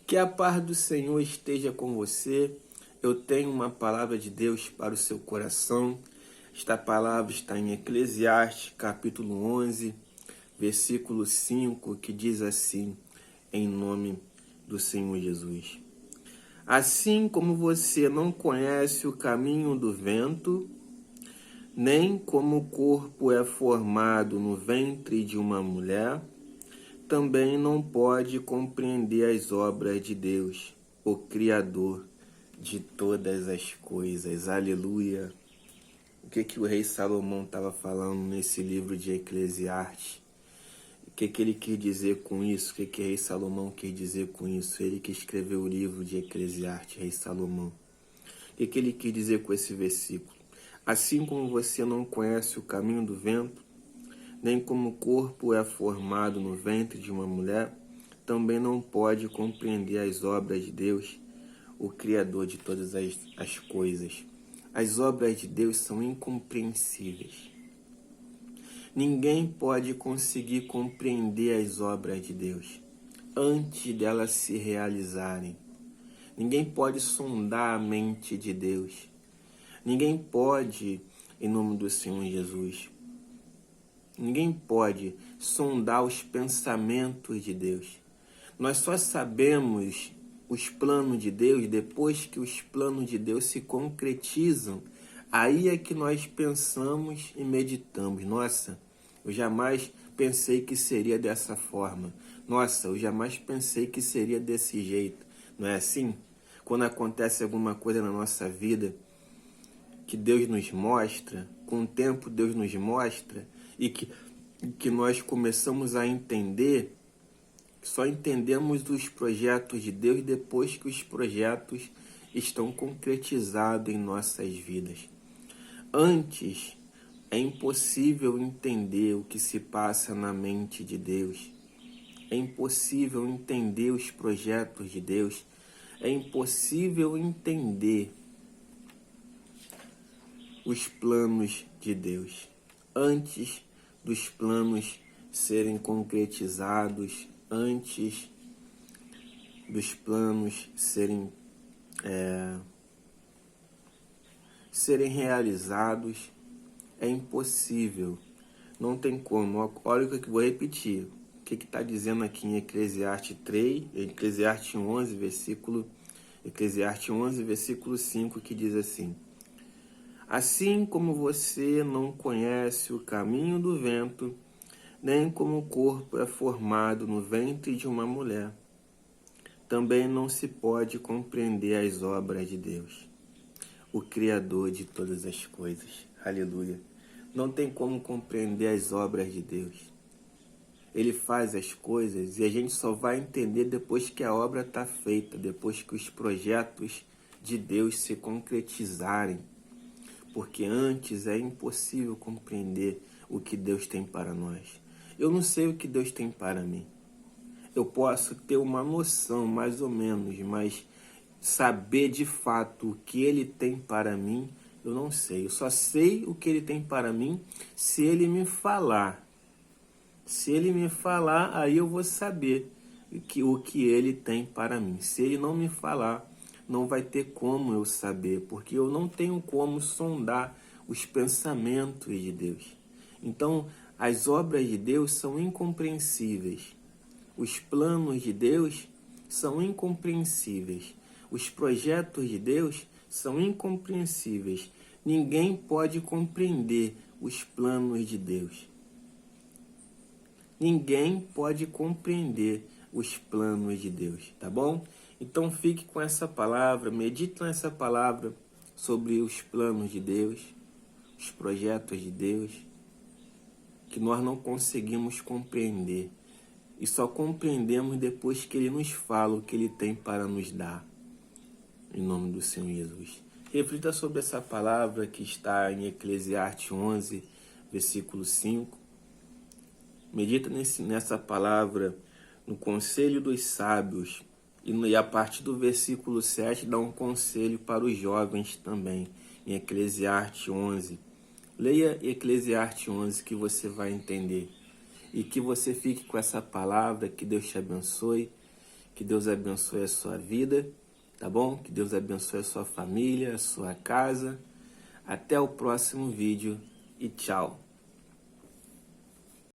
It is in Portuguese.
Que a paz do Senhor esteja com você. Eu tenho uma palavra de Deus para o seu coração. Esta palavra está em Eclesiastes, capítulo 11, versículo 5, que diz assim, em nome do Senhor Jesus. Assim como você não conhece o caminho do vento, nem como o corpo é formado no ventre de uma mulher, também não pode compreender as obras de Deus, o Criador de todas as coisas. Aleluia! O que o rei Salomão estava falando nesse livro de Eclesiastes? O que ele quis dizer com isso? O que o rei Salomão quis dizer com isso? Ele que escreveu o livro de Eclesiastes, rei Salomão. O que ele quis dizer com esse versículo? Assim como você não conhece o caminho do vento, nem como o corpo é formado no ventre de uma mulher, também não pode compreender as obras de Deus, o Criador de todas as coisas. As obras de Deus são incompreensíveis. Ninguém pode conseguir compreender as obras de Deus antes delas se realizarem. Ninguém pode sondar a mente de Deus. Ninguém pode, em nome do Senhor Jesus, ninguém pode sondar os pensamentos de Deus. Nós só sabemos os planos de Deus depois que os planos de Deus se concretizam. Aí é que nós pensamos e meditamos. Nossa, eu jamais pensei que seria dessa forma. Nossa, eu jamais pensei que seria desse jeito. Não é assim? Quando acontece alguma coisa na nossa vida que Deus nos mostra, com o tempo Deus nos mostra, e que nós começamos a entender, só entendemos os projetos de Deus depois que os projetos estão concretizados em nossas vidas. Antes, é impossível entender o que se passa na mente de Deus. É impossível entender os projetos de Deus. É impossível entender os planos de Deus antes dos planos serem concretizados, antes dos planos serem realizados. É impossível, não tem como. Olha o que eu vou repetir, o que está dizendo aqui em Eclesiastes 3, Eclesiastes 11, versículo 5, que diz assim: assim como você não conhece o caminho do vento, nem como o corpo é formado no ventre de uma mulher, também não se pode compreender as obras de Deus, o Criador de todas as coisas. Aleluia! Não tem como compreender as obras de Deus. Ele faz as coisas e a gente só vai entender depois que a obra está feita, depois que os projetos de Deus se concretizarem. Porque antes é impossível compreender o que Deus tem para nós. Eu não sei o que Deus tem para mim. Eu posso ter uma noção, mais ou menos, mas saber de fato o que Ele tem para mim, eu não sei. Eu só sei o que Ele tem para mim se Ele me falar. Se Ele me falar, aí eu vou saber o que Ele tem para mim. Se Ele não me falar, não vai ter como eu saber, porque eu não tenho como sondar os pensamentos de Deus. Então, as obras de Deus são incompreensíveis. Os planos de Deus são incompreensíveis. Os projetos de Deus são incompreensíveis. Ninguém pode compreender os planos de Deus. Ninguém pode compreender os planos de Deus, tá bom? Então fique com essa palavra, medite nessa palavra sobre os planos de Deus, os projetos de Deus, que nós não conseguimos compreender. E só compreendemos depois que Ele nos fala o que Ele tem para nos dar. Em nome do Senhor Jesus. Reflita sobre essa palavra que está em Eclesiastes 11, versículo 5. Medita nessa palavra no conselho dos sábios. E a partir do versículo 7 dá um conselho para os jovens também, em Eclesiastes 11. Leia Eclesiastes 11 que você vai entender. E que você fique com essa palavra, que Deus te abençoe, Que Deus abençoe a sua vida, tá bom? Que Deus abençoe a sua família, a sua casa. Até o próximo vídeo e tchau.